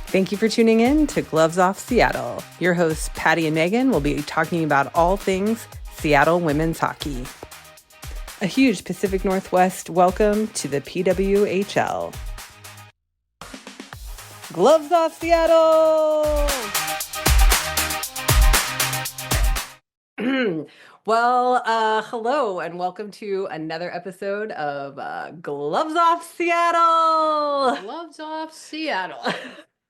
Thank you for tuning in to Gloves Off Seattle. Your hosts, Patty and Megan, will be talking about all things Seattle women's hockey. A huge Pacific Northwest welcome to the PWHL. Gloves Off Seattle! Hello and welcome to another episode of Gloves Off Seattle! Gloves Off Seattle.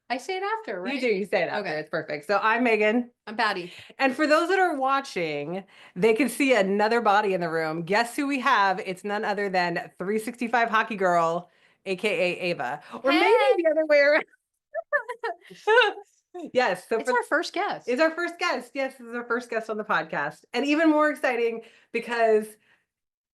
I say it after, right? You say it after. Okay. It's perfect. So I'm Megan. I'm Patty. And for those that are watching, they can see another body in the room. Guess who we have? It's none other than 365 Hockey Girl, aka Ava. Or maybe the other way around. Yes. So it's our first guest. It's our first guest. Yes, this is our first guest on the podcast. And even more exciting because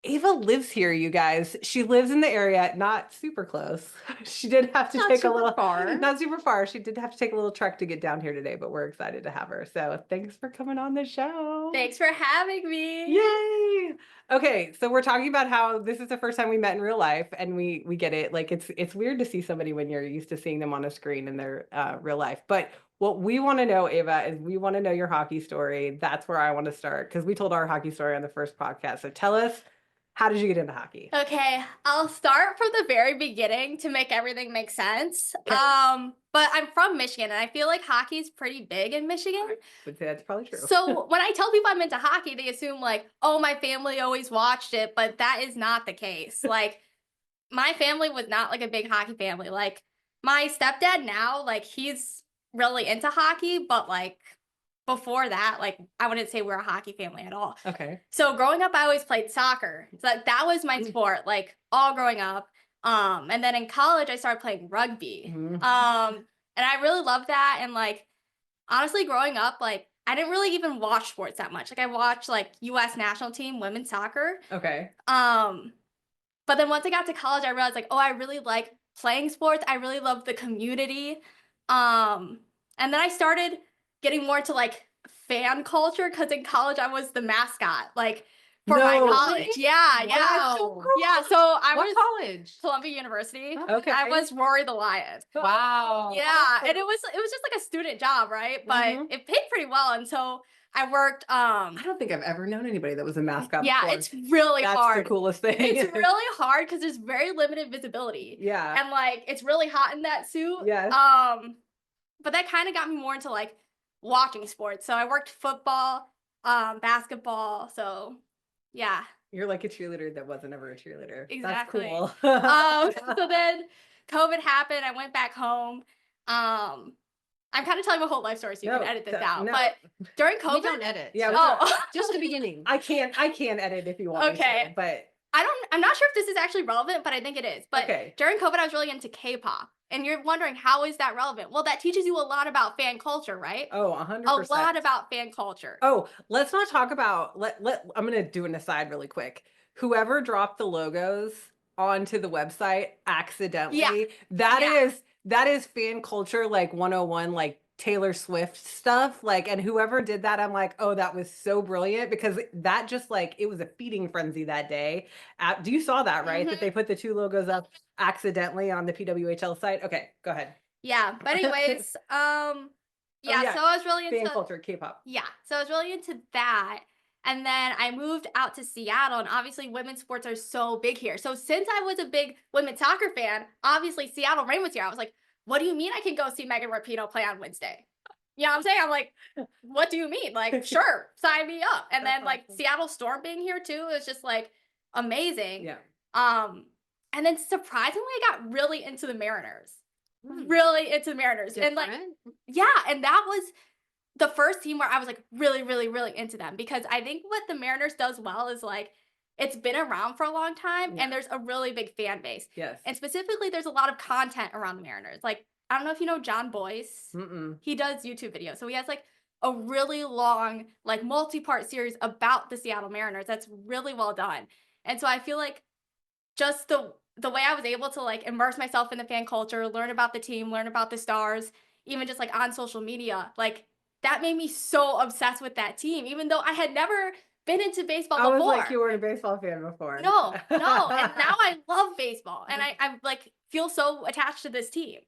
Ava lives here, you guys. She lives in the area, not super close. She did have to take a little far. Not super far. She did have to take a little trek to get down here today, but we're excited to have her. So thanks for coming on the show. Thanks for having me. Yay! Okay, so we're talking about how this is the first time we met in real life, and we get it. Like it's weird to see somebody when you're used to seeing them on a screen in their real life. But what we want to know, Ava, is we want to know your hockey story. That's where I want to start because we told our hockey story on the first podcast. So tell us, how did you get into hockey? Okay, I'll start from the very beginning to make everything make sense. Okay. But I'm from Michigan, and I feel like hockey is pretty big in Michigan. I would say that's probably true. So when I tell people I'm into hockey, they assume like, oh, my family always watched it, but that is not the case. Like, my family was not like a big hockey family. Like, my stepdad now, like, he's really into hockey, but like, before that, like, I wouldn't say we're a hockey family at all. Okay. So growing up, I always played soccer. So that was my sport, like, all growing up. And then in college, I started playing rugby. Mhm. And I really loved that. And like, honestly, growing up, like, I didn't really even watch sports that much. Like, I watched like U.S. national team women's soccer. Okay. But then once I got to college, I realized like, oh, I really like playing sports. I really love the community. And then I started getting more to like fan culture because in college I was the mascot, like for my No. college. Yeah, Wow, yeah. that's so cool. Yeah, so I What was college? Columbia University. Okay. I was Rory the Lion. Wow. Yeah, and it was just like a student job, right? But Mhm. it paid pretty well, and so I worked. I don't think I've ever known anybody that was a mascot Yeah, before. it's really That's hard. the coolest thing. It's really hard because there's very limited visibility, Yeah. and like it's really hot in that suit. Yes. But that kind of got me more into like watching sports. So I worked football, basketball. So yeah. You're like a cheerleader that wasn't ever a cheerleader. Exactly. That's cool. So then COVID happened. I went back home. I'm kind of telling my whole life story, so you No, can edit this no, out. no. But during We COVID, don't edit. Yeah, so oh, just the beginning. I can't edit if you want me Okay. to, but I'm not sure if this is actually relevant, but I think it is. But okay. during COVID, I was really into K-pop. And you're wondering, how is that relevant? Well, that teaches you a lot about fan culture, right? Oh, 100%. A lot about fan culture. Oh, let's not talk about I'm gonna do an aside really quick. Whoever dropped the logos onto the website accidentally, Yeah. that is fan culture like 101, like Taylor Swift stuff. Like, and whoever did that, I'm like, oh, that was so brilliant because that just like it was a feeding frenzy that day. You saw that, right? That they put the two logos up accidentally on the PWHL site. Okay, go ahead. Yeah. But anyways, yeah. so I was really Fan into culture, K-pop. Yeah. So I was really into that. And then I moved out to Seattle, and obviously women's sports are so big here. So since I was a big women's soccer fan, obviously Seattle Reign was here. I was like, what do you mean I can go see Megan Rapinoe play on Wednesday? You know what I'm saying? I'm like, what do you mean? Like, sure, sign me up. And then like Seattle Storm being here too is just like amazing. Yeah. And then surprisingly, I got really into the Mariners. Really into the Mariners. And like, Different? yeah, and that was the first team where I was like really, really, really into them because I think what the Mariners does well is like it's been around for a long time and there's a really big fan base. Yes. And specifically, there's a lot of content around the Mariners. Like, I don't know if you know John Boyce. Mm-mm. He does YouTube videos. So he has like a really long, like multi-part series about the Seattle Mariners that's really well done. And so I feel like just the way I was able to like immerse myself in the fan culture, learn about the team, learn about the stars, even just like on social media, like that made me so obsessed with that team, even though I had never been into baseball I was before. like, you weren't a baseball fan before. No. And now I love baseball and I like feel so attached to this team.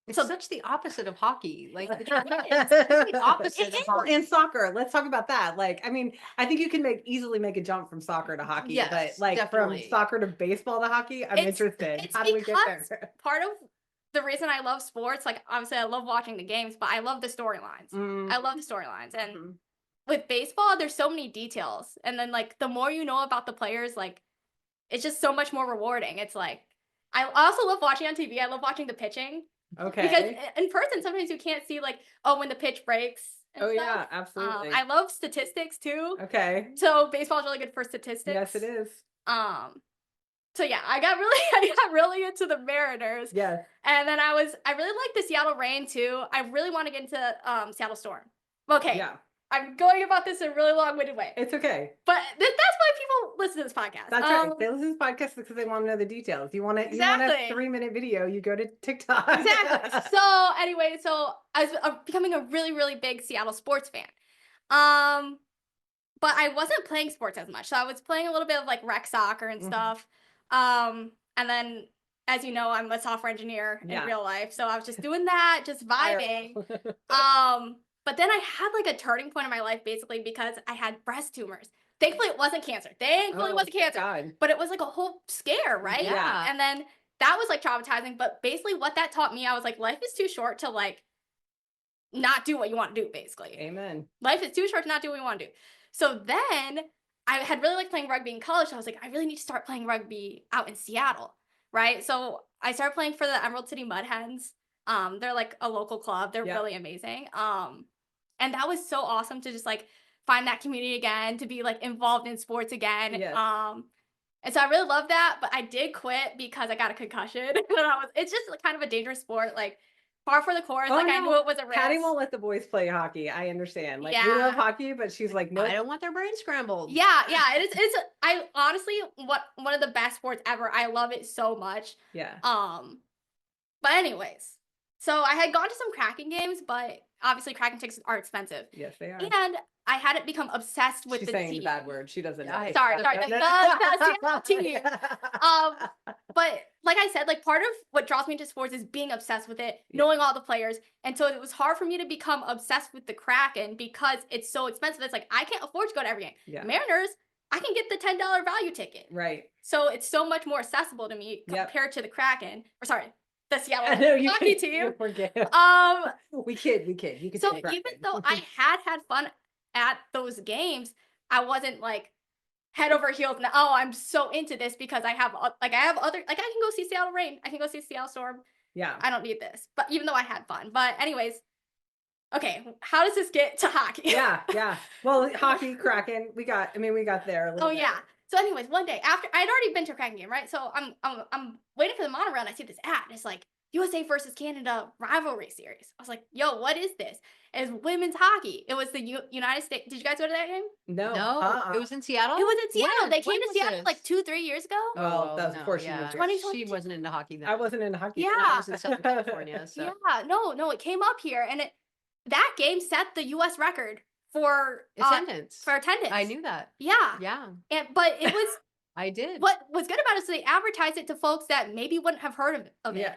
It's So- such the opposite of hockey. Like it's It's the opposite of hockey. And soccer, let's talk about that. Like, I mean, I think you can easily make a jump from soccer to hockey, but Yes, like definitely. from soccer to baseball to hockey, I'm It's- interested. it's How do we get because there? Part of the reason I love sports, like obviously I love watching the games, but I love the storylines. Mm, I love the storylines. And mhm. with baseball, there's so many details. And then like the more you know about the players, like it's just so much more rewarding. It's like I also love watching on TV. I love watching the pitching. Okay. Because in person sometimes you can't see like, oh, when the pitch breaks. And Oh stuff. yeah, absolutely. I love statistics too. Okay. So baseball is really good for statistics. Yes, it is. So yeah, I got really into the Mariners. Yes. And then I really liked the Seattle Rain too. I really want to get into Seattle Storm. Okay. Yeah. I'm going about this in a really long-winded way. It's okay. But that's why people listen to this podcast. That's right. They listen to this podcast because they want to know the details. You want a Exactly. 3-minute video, you go to TikTok. Exactly. So anyway, so I was becoming a really, really big Seattle sports fan. But I wasn't playing sports as much. So I was playing a little bit of like rec soccer and Mhm. stuff. And then, as you know, I'm a software engineer in Yeah. real life. So I was just doing that, just vibing. IRL. But then I had like a turning point in my life basically because I had breast tumors. Thankfully, it wasn't cancer. Thankfully, it Oh, wasn't cancer. God. But it was like a whole scare, right? Yeah. And then that was like traumatizing. But basically, what that taught me, I was like, life is too short to like not do what you want to do, basically. Amen. Life is too short to not do what you want to do. So then I had really liked playing rugby in college. So I was like, I really need to start playing rugby out in Seattle, right? So I started playing for the Emerald City Mud Hens. They're like a local club. They're Yeah. really amazing. And that was so awesome to just like find that community again, to be like involved in sports again. Yes. And so I really love that, but I did quit because I got a concussion. And it's just like kind of a dangerous sport, like par for the course. Oh, like I no. knew it was a risk. Patty won't let the boys play hockey. I understand. Like we Yeah. love hockey, but she's like, nope. I don't want their brain scrambled. Yeah, it's I honestly one of the best sports ever. I love it so much. Yeah. But anyways, so I had gone to some Kraken games, but obviously Kraken tickets are expensive. Yes, they are. And I hadn't become obsessed with She's the saying team. the bad word. She doesn't know. Yeah, Sorry, the team. But like I said, like part of what draws me into sports is being obsessed with it, Yeah. knowing all the players. And so it was hard for me to become obsessed with the Kraken because it's so expensive. It's like I can't afford to go to every game. Yeah. Mariners, I can get the $10 value ticket. Right. So it's so much more accessible to me Yep. compared to the Kraken, or sorry, the Seattle I know you hockey can, team. forget. We kid. You can so say even Kraken. though I had fun at those games, I wasn't like head over heels. And oh, I'm so into this because I have other like I can go see Seattle Rain, I can go see Seattle Storm. Yeah. I don't need this, but even though I had fun. But anyways, okay, how does this get to hockey? Yeah. Yeah. Well, hockey, Kraken, we got there a little Oh bit. yeah. So anyways, one day after I'd already been to a Kraken game, right? So I'm waiting for the monorail and I see this ad and it's like USA versus Canada rivalry series. I was like, yo, what is this? It's women's hockey. It was the United States. Did you guys go to that game? No. No, uh-uh. it was in Seattle. It was in Seattle. When? They came When to was Seattle like this? 2-3 years ago. Well, that's of course she yeah. moved here. 2022. She wasn't into hockey then. I wasn't in hockey. Yeah. I was in Southern California. So. Yeah, no, it came up here and that game set the US record for Attendance. attendance. I knew that. Yeah. Yeah, But it was I did. what was good about it is they advertised it to folks that maybe wouldn't have heard of it. Yeah.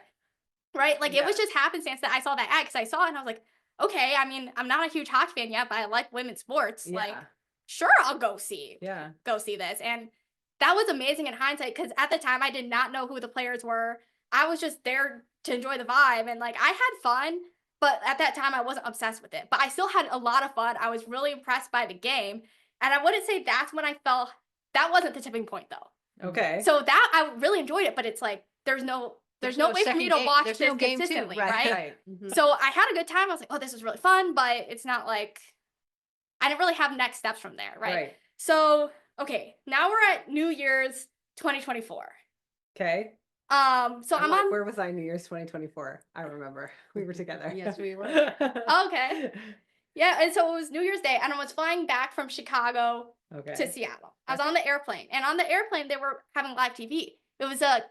Right? Like it was Yeah. just happenstance that I saw that ad because I saw it and I was like, okay, I mean, I'm not a huge hockey fan yet, but I like women's sports. Like, Yeah. sure, I'll go see Yeah. this. And that was amazing in hindsight because at the time I did not know who the players were. I was just there to enjoy the vibe and like I had fun, but at that time I wasn't obsessed with it. But I still had a lot of fun. I was really impressed by the game. And I wouldn't say that's when I felt that wasn't the tipping point though. Okay. So that I really enjoyed it, but it's like there's no way for me to watch There's this no game two. consistently, Right. right? Right. Mhm. So I had a good time. I was like, oh, this is really fun, but it's not like I didn't really have next steps from there, right? So okay, now we're at New Year's 2024. Okay. So I'm like, on. Where was I New Year's 2024? I remember. We were together. Yes, we were. Okay. Yeah, and so it was New Year's Day, and I was flying back from Chicago Okay. to Seattle. I was on the airplane, and on the airplane they were having live TV. It was a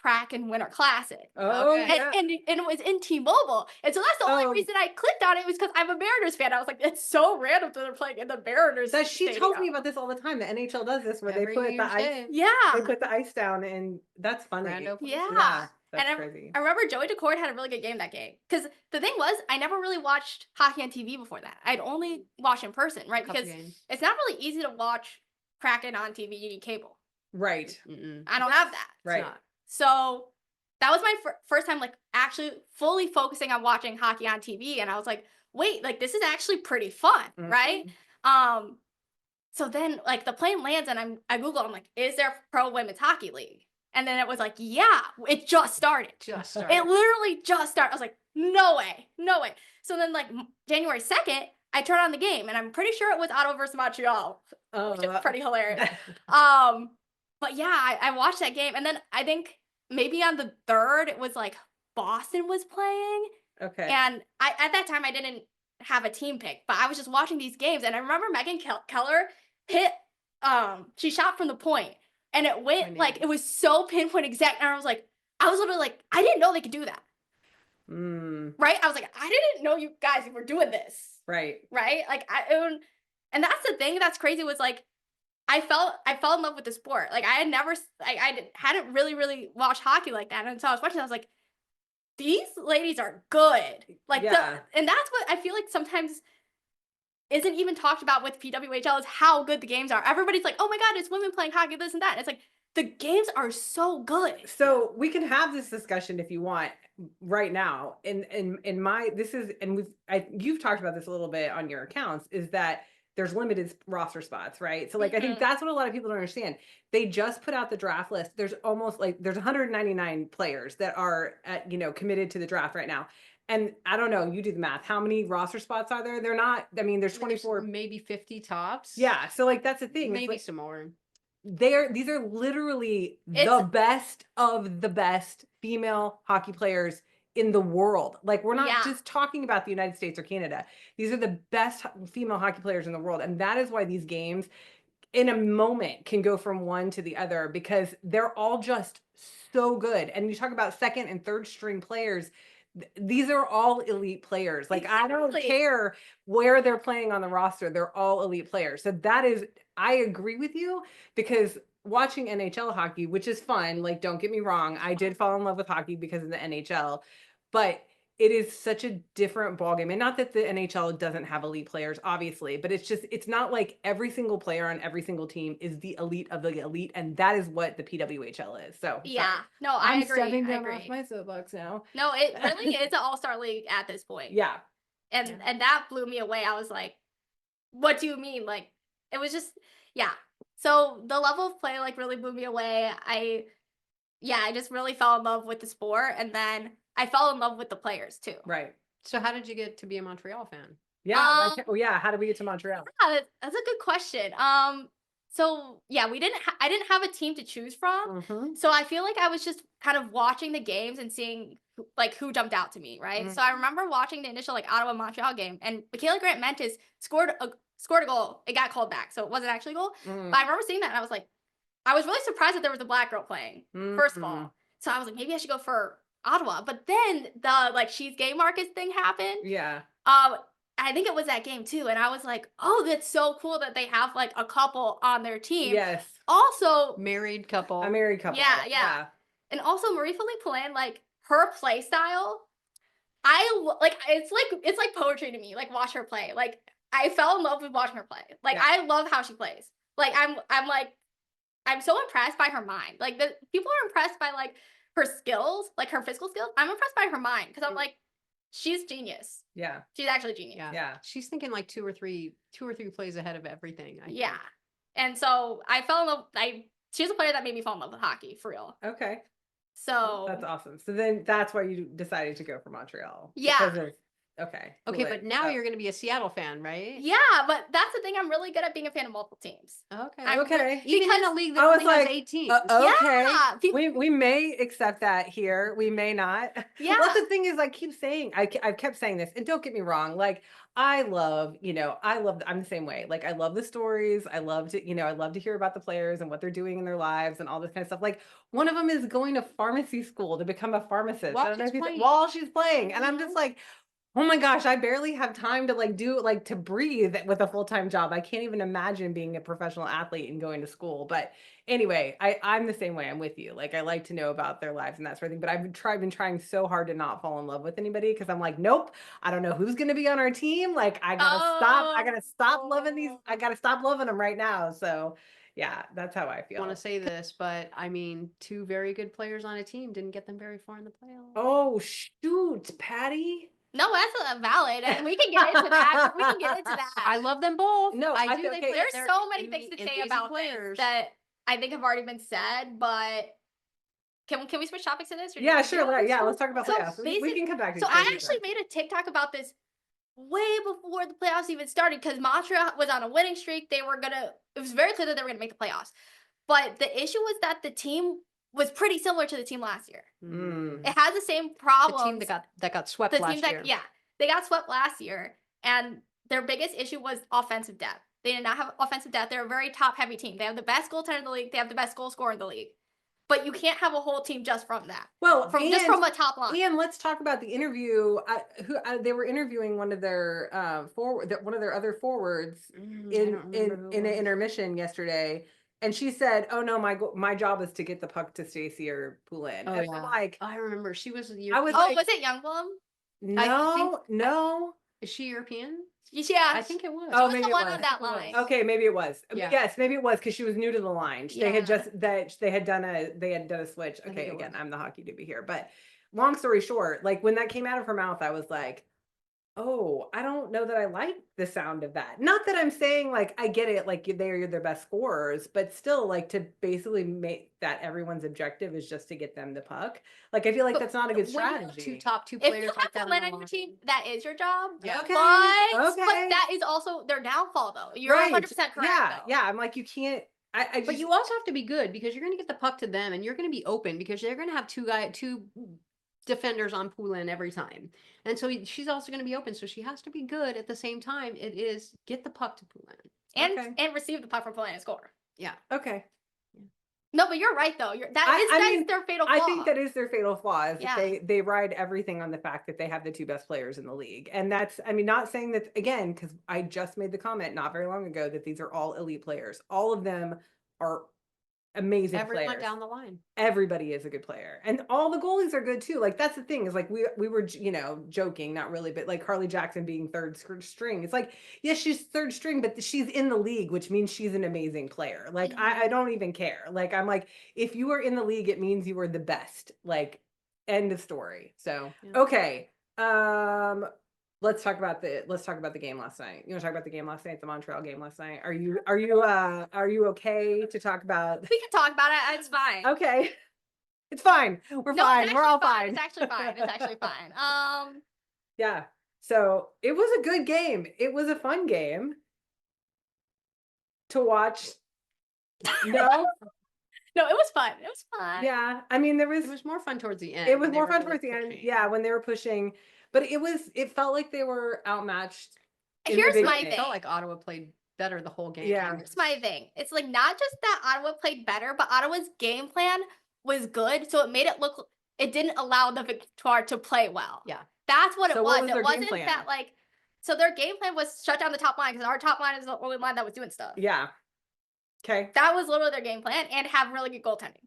Kraken Winter Classic. Oh, Okay. yeah. And it was in T-Mobile. And so that's the only Oh. reason I clicked on it was because I'm a Mariners fan. I was like, it's so random that they're playing in the Mariners. That she tells me stadium. about this all the time. The NHL does this where Every they put New the Year's ice. Day. They Yeah. put the ice down, and that's funny. Grand opening. Yeah. Yeah. That's and crazy. I remember Joey Decord had a really good game that game. Because the thing was, I never really watched hockey on TV before that. I'd only watched in person, right? Couple Because games. it's not really easy to watch Kraken on TV. You need cable. Right. Mm-mm. I don't have that. It's Right. not. So that was my first time, like, actually fully focusing on watching hockey on TV. And I was like, wait, like, this is actually pretty fun, right? Mhm. So then, like, the plane lands and I Google, I'm like, is there a pro women's hockey league? And then it was like, yeah, it just started. Just started. It literally just started. I was like, no way, no way. So then, like, January 2nd, I turn on the game, and I'm pretty sure it was Ottawa versus Montreal, which is pretty hilarious. But yeah, I watched that game, and then I think maybe on the 3rd, it was like Boston was playing, Okay. and at that time I didn't have a team pick, but I was just watching these games, and I remember Megan Keller hit, she shot from the point, and it went like it was so pinpoint exact, and I was literally like, I didn't know they could do that, Mm, right? I was like, I didn't know you guys were doing this, right. right? Like and that's the thing that's crazy was like I fell in love with the sport. Like I had never hadn't really watched hockey like that, and so I was watching. I was like, these ladies are good. Like Yeah. and that's what I feel like sometimes isn't even talked about with PWHL is how good the games are. Everybody's like, oh my god, it's women playing hockey, this and that. And it's like the games are so good. So we can have this discussion if you want right now. In my this is and you've talked about this a little bit on your accounts is that there's limited roster spots, right? So like I think Mhm. that's what a lot of people don't understand. They just put out the draft list. There's almost like there's 199 players that are committed to the draft right now. And I don't know, you do the math. How many roster spots are there? They're not, I mean, there's 24. Maybe 50 tops. Yeah. So like that's the thing. It's Maybe like, some more. these are literally the It's- best of the best female hockey players in the world. Like we're not Yeah. just talking about the United States or Canada. These are the best female hockey players in the world. And that is why these games in a moment can go from one to the other because they're all just so good. And you talk about second and third string players. These are all elite players. Like I don't Exactly. care where they're playing on the roster. They're all elite players. So I agree with you because watching NHL hockey, which is fun, like don't get me wrong, I did fall in love with hockey because of the NHL, but it is such a different ballgame. And not that the NHL doesn't have elite players, obviously, but it's not like every single player on every single team is the elite of the elite, and that is what the PWHL is. So Yeah. sorry. No, I I'm agree. stepping I down agree. off my soapbox now. No, it really is an all-star league at this point. Yeah. And that blew me away. I was like, what do you mean? Like it was just yeah. So the level of play like really blew me away. I just really fell in love with the sport, and then I fell in love with the players too. Right. So how did you get to be a Montreal fan? Yeah. Yeah. How did we get to Montreal? Yeah, that's a good question. So yeah, I didn't have a team to choose from. Mhm. So I feel like I was just kind of watching the games and seeing like who jumped out to me, right? So I remember watching the initial like Ottawa Montreal game, and Michaela Grant Mentis scored a goal. It got called back, so it wasn't actually a goal. Mm. But I remember seeing that, and I was like, I was really surprised that there was a black girl playing. First of Mhm. all, so I was like, maybe I should go for Ottawa. But then the like she's gay Marcus thing happened. Yeah. I think it was that game too, and I was like, oh, that's so cool that they have like a couple on their team. Yes. Also, Married couple. A married couple. Yeah. And also Marie-Philippe Poulin, like her play style, it's like poetry to me. Like watch her play. Like I fell in love with watching her play. Like Yeah. I love how she plays. Like I'm so impressed by her mind. Like the people are impressed by like her skills, like her physical skills. I'm impressed by her mind because I'm like, she's genius. Yeah. She's actually genius. Yeah. Yeah. She's thinking like two or three plays ahead of everything. I Yeah. think. And so I fell in love. She's a player that made me fall in love with hockey for real. Okay. So That's awesome. So then that's why you decided to go for Montreal. Yeah. Because of, okay. Okay, cool. but now you're going to be a Seattle fan, right? yeah, but that's the thing. I'm really good at being a fan of multiple teams. Okay. I'm Okay. Even in a because- league I that was only has like, 8 teams. Okay. Yeah, We may accept that here. We may not. Yeah. Well, the thing is, I keep saying, I've kept saying this, and don't get me wrong. Like, I'm the same way. Like, I love the stories. I love to hear about the players and what they're doing in their lives and all this kind of stuff. Like, one of them is going to pharmacy school to become a pharmacist. While I don't know she's if you playing. while she's playing. And I'm just like, Oh my gosh, I barely have time to to breathe with a full-time job. I can't even imagine being a professional athlete and going to school. But anyway, I'm the same way. I'm with you. Like I like to know about their lives and that sort of thing. But been trying so hard to not fall in love with anybody because I'm like, nope, I don't know who's gonna be on our team. Like I gotta stop loving these, I gotta stop loving them right now. So yeah, that's how I I want to feel. say this, but I mean, two very good players on a team didn't get them very far in the playoffs. Oh shoot, Patty. No, that's valid, and we can get into that. We can get into that. I love them both. No, I I do. feel- They okay, play. There's they're so many things to say amazing about players. this that I think have already been said, but can we switch topics to this? Or do you Yeah, want- sure. Let's talk about So playoffs. We can come back to So these I things actually later. made a TikTok about this way before the playoffs even started because Montreal was on a winning streak. It was very clear that they were gonna make the playoffs. But the issue was that the team was pretty similar to the team last year. Mm. It has the same The problems. team that got swept the last team that year. yeah, they got swept last year, and their biggest issue was offensive depth. They did not have offensive depth. They're a very top heavy team. They have the best goaltender in the league. They have the best goal scorer in the league. But you can't have a whole team just from that. Well, Just from a top line. And let's talk about the interview. They were interviewing one of their one of their other forwards in an intermission yesterday, and she said, "Oh no, my job is to get the puck to Stacy or Poulin." Oh, And yeah. I'm like, I remember she was. I was Oh, like, was it Youngbloom? no. Is she European? Yeah. I think it was. Oh, was maybe the it one was. on that line. Okay, maybe it was. Yeah. Yes, maybe it was because she was new to the line. They had Yeah. just they had done a switch. think Okay, it again, was. I'm the hockey doobie here, but long story short, like when that came out of her mouth, I was like, oh, I don't know that I like the sound of that. Not that I'm saying like I get it, like they're their best scorers, but still, like to basically make that everyone's objective is just to get them the puck. Like I feel like But that's not a good When you have strategy. two If players you like have that to on win the on your line. team, that is your job. Yeah. Okay, But okay. that is also their downfall, though. You're Right. 100% correct. Yeah, though. yeah. I'm like, you can't. I But just, you also have to be good because you're going to get the puck to them, and you're going to be open because they're going to have two defenders on Poulin every time, and so she's also going to be open. So she has to be good at the same time. It is get the puck to Poulin. And receive the puck from Poulin and score. Yeah. okay. No, but you're right though. That I is mean, their fatal flaw. I think that is their fatal flaw is Yeah. that they ride everything on the fact that they have the two best players in the league. And that's, I mean, not saying that again, because I just made the comment not very long ago that these are all elite players. All of them are amazing Everyone players. down the line. Everybody is a good player. And all the goalies are good too. Like that's the thing is like we were, joking, not really, but like Carly Jackson being third string. It's like, yes, she's third string, but she's in the league, which means she's an amazing player. Like I don't even care. Like I'm like, if you are in the league, it means you are the best. Like end of story. So Yeah. okay. Let's talk about the game last night. You want to talk about the game last night, the Montreal game last night? Are you okay to talk about? We can talk about it. It's fine. Okay. It's fine. We're No, fine. it's We're all actually fine. It's actually fine. It's actually fine. Yeah. So it was a good game. It was a fun game to watch. No? No, it was fun. It was fun. Yeah. I mean, It was more fun towards the end. it was when they more were fun really towards the end. pushing. Yeah, when they were pushing. But it felt like they were outmatched. in the Here's my beginning. It thing. felt like Ottawa played better the whole game. Yeah. Here's my thing. It's like not just that Ottawa played better, but Ottawa's game plan was good. So it made it look, it didn't allow the Victoire to play well. Yeah. That's what So it what was. was their It game wasn't plan? that like, so their game plan was shut down the top line because our top line is the only line that was doing stuff. Yeah. Okay. That was literally their game plan and have really good goaltending,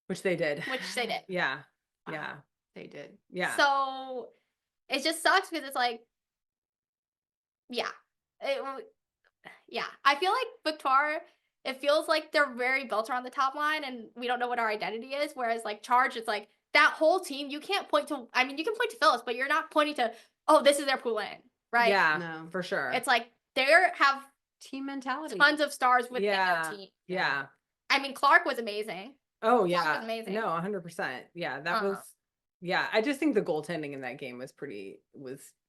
Which they did. which they did. Yeah. Wow. Yeah. They did. Yeah. So it just sucks because it's like, yeah, I feel like Victoire, it feels like they're very built around the top line and we don't know what our identity is. Whereas like Charge, it's like that whole team, you can't point to, I mean, you can point to Phyllis, but you're not pointing to, oh, this is their Poulin, right? Yeah. No. For sure. It's like they have Team mentality. tons of stars within Yeah. their team. Yeah. I mean, Clark was amazing. Oh was yeah. amazing. No, 100%. Yeah, that Uh-huh. was yeah, I just think the goaltending in that game was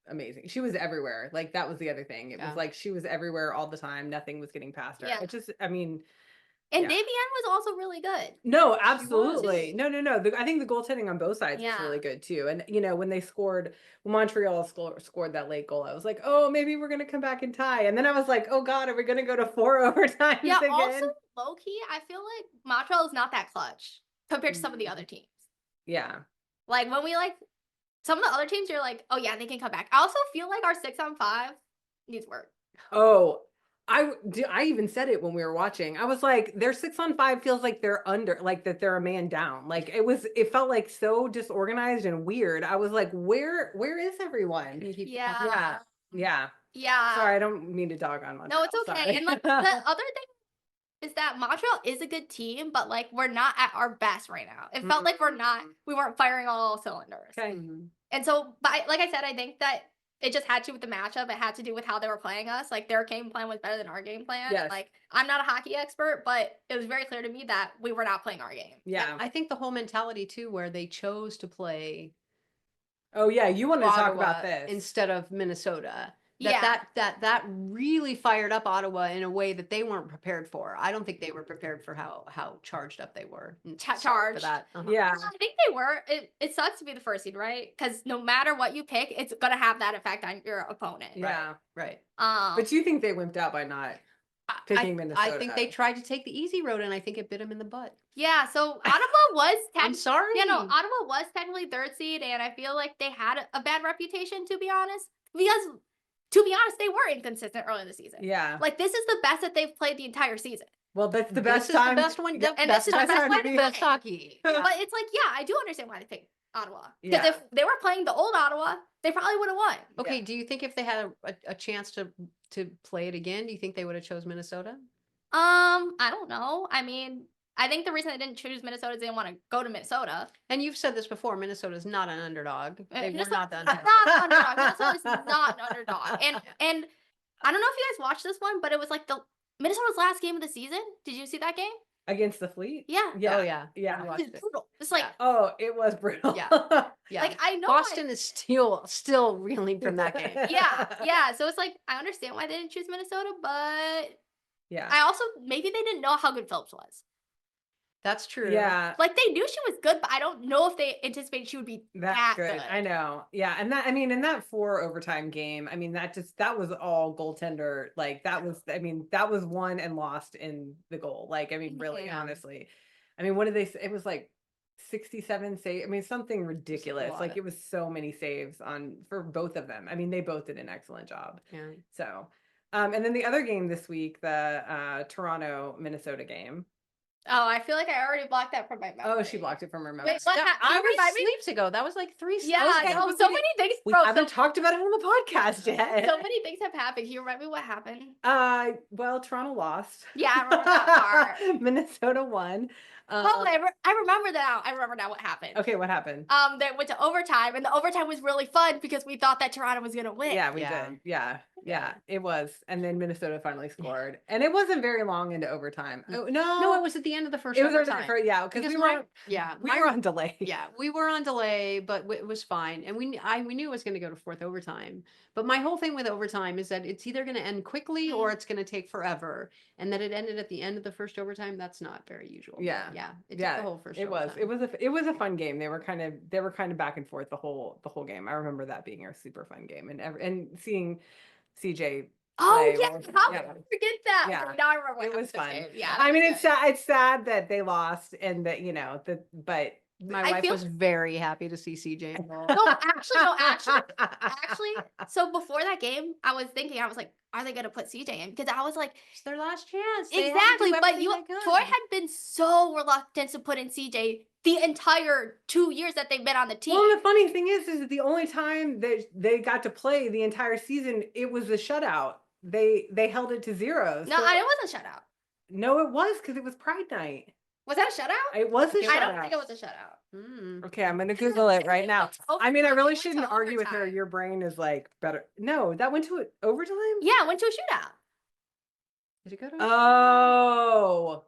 amazing. She was everywhere. Like that was the other thing. It Yeah. was like she was everywhere all the time. Nothing was getting past her. Yeah. It just I mean, And Yeah. Davienne was also really good. no, was. absolutely. No. I think the goaltending on both sides was Yeah. really good too. And when they scored, when Montreal scored that late goal, I was like, oh, maybe we're gonna come back and tie. And then I was like, oh God, are we gonna go to 4 overtimes Yeah, again? also low key, I feel like Montreal is not that clutch compared to some of the Mm. other teams. Yeah. Like when we Some of the other teams, you're like, oh yeah, they can come back. I also feel like our 6-on-5 needs work. Oh, I even said it when we were watching. I was like, their 6-on-5 feels like they're under, like that they're a man down. Like it felt like so disorganized and weird. I was like, where is everyone? You keep- Yeah. Yeah. Yeah. Sorry, I don't mean to dog on Montreal. No, it's okay. Sorry. And like the other thing is that Montreal is a good team, but like we're not at our best right now. It felt like we weren't firing on all cylinders. Okay. Mhm. And so, but like I said, I think that it just had to do with the matchup. It had to do with how they were playing us. Like their game plan was better than our game plan. Yes. Like I'm not a hockey expert, but it was very clear to me that we were not playing our game. Yeah. I think the whole mentality too, where they chose to play Oh yeah, you want to talk Ottawa about this. instead of Minnesota. Yeah. That really fired up Ottawa in a way that they weren't prepared for. I don't think they were prepared for how charged up they were. And sorry for Charged. that. Uh-huh. Yeah. I think they were. It sucks to be the first seed, right? Because no matter what you pick, it's gonna have that effect on your opponent. Yeah. Right. But But you think they wimped out by not picking Minnesota? I think they tried to take the easy road, and I think it bit them in the butt. yeah, so Ottawa was I'm sorry. Yeah, no, Ottawa was technically third seed, and I feel like they had a bad reputation, to be honest. Because, to be honest, they were inconsistent early in the season. Yeah. Like, this is the best that they've played the entire season. Well, that's the This best is time. the best one. Yeah, The and best this is the time best to way be to best play. hockey. Yeah. But it's like, yeah, I do understand why they picked Ottawa. Because Yeah. if they were playing the old Ottawa, they probably would have won. Okay. Do you think if they had a chance to play it again, do you think they would have chose Minnesota? I don't know. I mean, I think the reason they didn't choose Minnesota is they didn't want to go to Minnesota. And you've said this before. Minnesota's not an underdog. They were Minnesota's not the not underdog. an underdog. Minnesota's not an underdog. And I don't know if you guys watched this one, but it was like the Minnesota's last game of the season. Did you see that game? Against the Fleet? Yeah. Yeah. Oh yeah. Yeah. I It watched was it. brutal. It's like, Yeah. Oh, it was brutal. Yeah. Yeah. like I know. Boston is still reeling from that game. Yeah. So it's like I understand why they didn't choose Minnesota, but Yeah. I also maybe they didn't know how good Phillips was. That's true. Yeah. Like they knew she was good, but I don't know if they anticipated she would be That's that good. I know. Yeah. And that, I mean, in that 4 overtime game, I mean, that was all goaltender. Like that was won and lost in the goal. Like, I mean, really, Yeah. honestly. I mean, what did they say? It was like 67 save. I mean, something ridiculous. lot. Like it was so many saves for both of them. I mean, they both did an excellent job. Yeah. So, and then the other game this week, the Toronto Minnesota game. Oh, I feel like I already blocked that from my memory. Oh, she blocked it from her memory. Wait, what That Can you was remind me? sleeps ago. That was like 3 Yeah, okay. no, so many things. We Bro, haven't talked about it on the podcast yet. so many things have happened. Can you remind me what happened? Well, Toronto lost. Yeah, I remember that part. Minnesota won. Oh, I remember now. I remember now what happened. Okay, what happened? They went to overtime, and the overtime was really fun because we thought that Toronto was gonna win. Yeah, we Yeah. did. Yeah, it was. And then Minnesota finally scored. And it wasn't very long into overtime. Oh, No, it was at the end of the first it was overtime. because we were my- on delay. Yeah, we were on delay, but it was fine, and we knew it was going to go to 4th overtime. But my whole thing with overtime is that it's either going to end quickly or it's going to take forever, and that it ended at the end of the first overtime. That's not very usual. Yeah. yeah, it took Yeah, the whole first. It was. overtime. It was a fun game. They were kind of back and forth the whole game. I remember that being a super fun game, and seeing CJ. Oh play yeah, was- how yeah. could I forget that? Yeah. Okay, now I remember what It was happened. fun. Yeah, I mean, that was it's good. sad. It's sad that they lost and that but My I wife feel- was very happy to see CJ involved. No, actually, so before that game, I was thinking, I was like, are they gonna put CJ in? Because I was like, It's their last chance. They had to exactly, do but everything they could. Troy had been so reluctant to put in CJ the entire 2 years that they've been on the team. Well, the funny thing is that the only time that they got to play the entire season, it was a shutout. They held it to 0. No, so- it wasn't a shutout. No, it was because it was Pride Night. Was that a shutout? It was a shutout. I don't think it was a shutout. Mm. Okay, I'm gonna Google it right now. I mean, I really It went to shouldn't argue with her. overtime. Your brain is like better. No, that went to overtime. Yeah, it went to a shootout. Did it go to? Oh.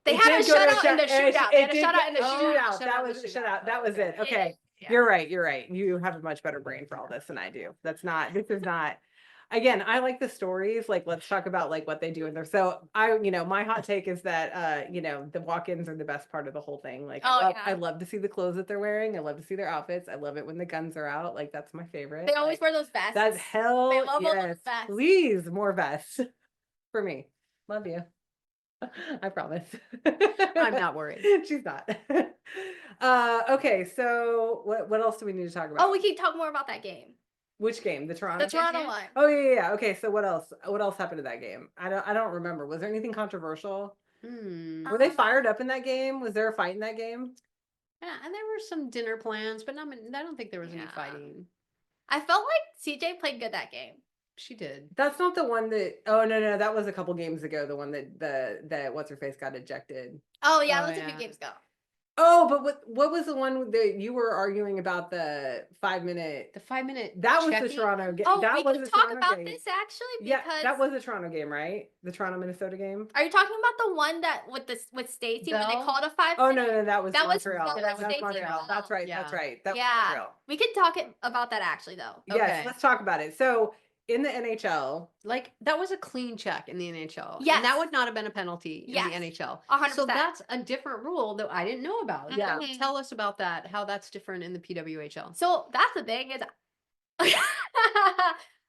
They It had a did go to shutout in the shootout. They had a did shutout go- in the oh, shootout. That was Shootout. shutout. That was it. Okay. Yeah. You're right. You're right. You have a much better brain for all this than I do. This is not, again, I like the stories. Like, let's talk about like what they do in there. So my hot take is that, the walk-ins are the best part of the whole thing. Like, Oh, I yeah. love to see the clothes that they're wearing. I love to see their outfits. I love it when the guns are out. Like, that's my favorite. They always Like, wear those vests. that's hell They love all those yes. vests. Please, more vests for me. Love you. I promise. I'm not worried. She's not. Okay, so what else do we need to talk about? Oh, we can talk more about that game. Which game? The Toronto The game? Toronto one. Oh yeah. Okay, so what else? What else happened to that game? I don't remember. Was there anything controversial? Were they fired up in that game? Was there a fight in that game? Yeah, and there were some dinner plans, but I don't think there was any Yeah. fighting. I felt like CJ played good that game. She did. That's not the one that. Oh no, that was a couple games ago. The one that what's her face got ejected. Oh yeah, Oh, that was a yeah. few games ago. Oh, but what was the one that you were arguing about the 5-minute? The 5-minute. That was the checking? Toronto game. Oh, that we was can the talk Toronto about game. this actually Yeah, because that was the Toronto game, right? The Toronto Minnesota game. Are you talking about the one that with Stacy when they Bell? called a 5 Oh minute? no, that was That was Montreal. Bell, That's Stacey Montreal. Bell. That's right. Yeah. That's right. That was Yeah. Montreal. We could talk about that actually though. Yes, Okay. let's talk about it. So in the NHL, Like that was a clean check in the NHL. And Yes. that would not have been a penalty in Yes. the NHL. 100%. So that's a different rule that I didn't know about. Yeah. Mhm. Tell us about that, how that's different in the PWHL. So that's the thing is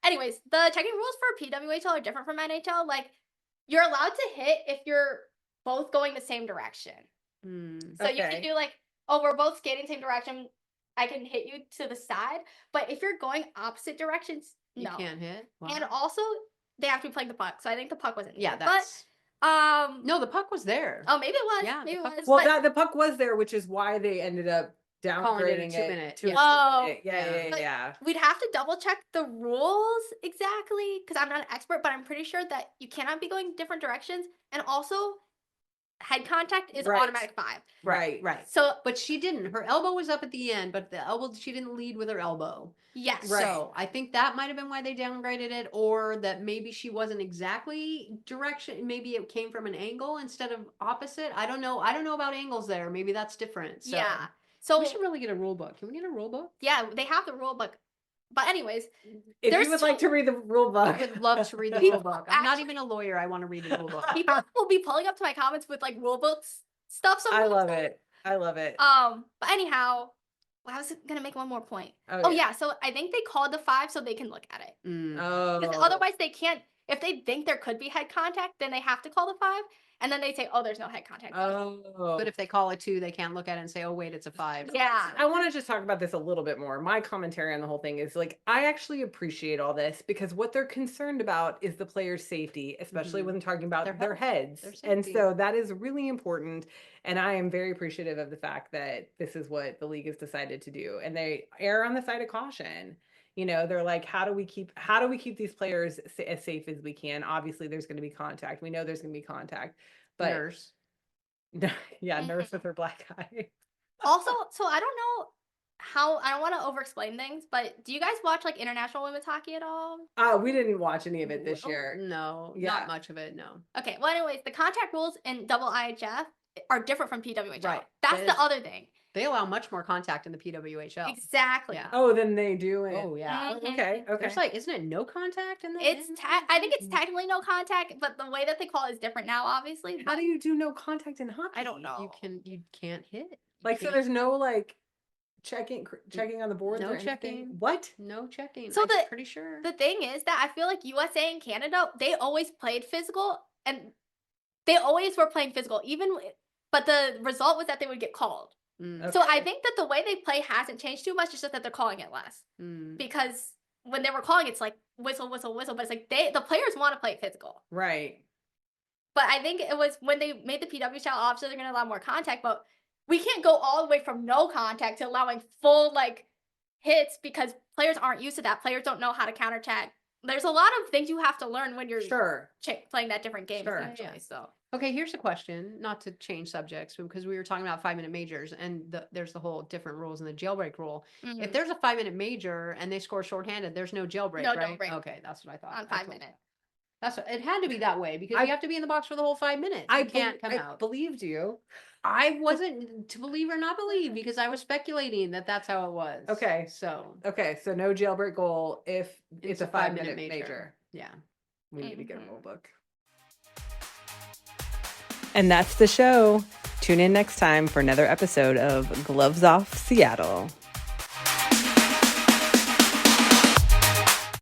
anyways, the checking rules for PWHL are different from NHL. Like you're allowed to hit if you're both going the same direction. So you Okay. can do like, oh, we're both skating same direction. I can hit you to the side. But if you're going opposite directions, You no. can't hit. And Wow. also they have to be playing the puck. So I think the puck wasn't Yeah, needed. that's But no, the puck was there. oh maybe it was. Yeah, the maybe it puck was. well, but, the puck was there, which is why they ended up Calling it a downgrading 2-minute, to a yeah. Oh, 2-minute. yeah. But- Yeah. we'd have to double check the rules exactly because I'm not an expert, but I'm pretty sure that you cannot be going different directions. And also, head contact is Right. automatic 5. Right. Right. So But she didn't. Her elbow was up at the end, but the elbow she didn't lead with her elbow. yes, Right. So I think that might have been why they downgraded it, or that maybe she wasn't exactly direction. Maybe it came from an angle instead of opposite. I don't know. I don't know about angles there. Maybe that's different. So yeah. So we should really get a rule book. Can we get a rule book? yeah, they have the rule book. But anyways, If There's you would like so- to read the rule book, I would love to read the People rule book. I'm not actually- even a lawyer. I want to read the rule book. people will be pulling up to my comments with like rule books stuff. I Sometimes. love it. I love it. But anyhow, I was gonna make one more point. Oh, Oh yeah, so I think they called the 5 so they can look at it. Mm. Because Oh. otherwise they can't. If they think there could be head contact, then they have to call the 5, and then they say, "Oh, there's no head contact." Oh. But if they call it 2, they can't look at it and say, "Oh, wait, it's a 5." Yeah. I want to just talk about this a little bit more. My commentary on the whole thing is like, I actually appreciate all this because what they're concerned about is the player's safety, especially Mhm. when talking about Their their health, heads. their And safety. so that is really important. And I am very appreciative of the fact that this is what the league has decided to do. And they err on the side of caution. You know, they're like, how do we keep these players as safe as we can? Obviously, there's going to be contact. We know there's going to be contact, but Nurse. yeah, nurse Mhm. with her black eye. Also, so I don't know how. I don't want to over-explain things, but do you guys watch like international women's hockey at all? We didn't watch any of it this Oh, year. No, Yeah. not much of it. No. Okay. Well, anyways, the contact rules in double IHF are different from PWHL. Right. That's That the is- other thing. They allow much more contact in the PWHL. Exactly. Yeah. Oh, then they do it. Oh yeah. Oh, okay. Okay. There's like, isn't it no contact in the? It's in I think it's the- technically no contact, but the way that they call it is different now, obviously. How But do you do no contact in hockey? I don't know. You can't hit. You Like, so can't- there's no like checking on the board. No checking. What? no checking. So I'm pretty sure. The thing is that I feel like USA and Canada, they always played physical, and they always were playing physical, but the result was that they would get called. Mm, So I Okay. think that the way they play hasn't changed too much. It's just that they're calling it less mm. because when they were calling, it's like whistle, whistle, whistle. But it's like the players want to play physical. Right. But I think it was when they made the PWHL, obviously they're going to allow more contact, but we can't go all the way from no contact to allowing full like hits because players aren't used to that. Players don't know how to counterattack. There's a lot of things you have to learn when you're Sure. playing that different game. Sure. Essentially, Yeah. so Okay, here's a question, not to change subjects, because we were talking about 5-minute majors, and there's the whole different rules in the jailbreak rule. If mhm. there's a 5-minute major and they score shorthanded, there's no jailbreak, No right? jailbreak. Okay, that's what I thought. on I 5 told- minutes. That's what, it had to be that way because I- you have to be in the box for the whole 5 minutes. You can't come out. believed you. I wasn't to believe or not believe because I was speculating that that's how it was. Okay. So Okay, so no jailbreak goal if it's a 5-minute 5-minute major. yeah. We need to get a Mhm. rule book. And that's the show. Tune in next time for another episode of Gloves Off Seattle.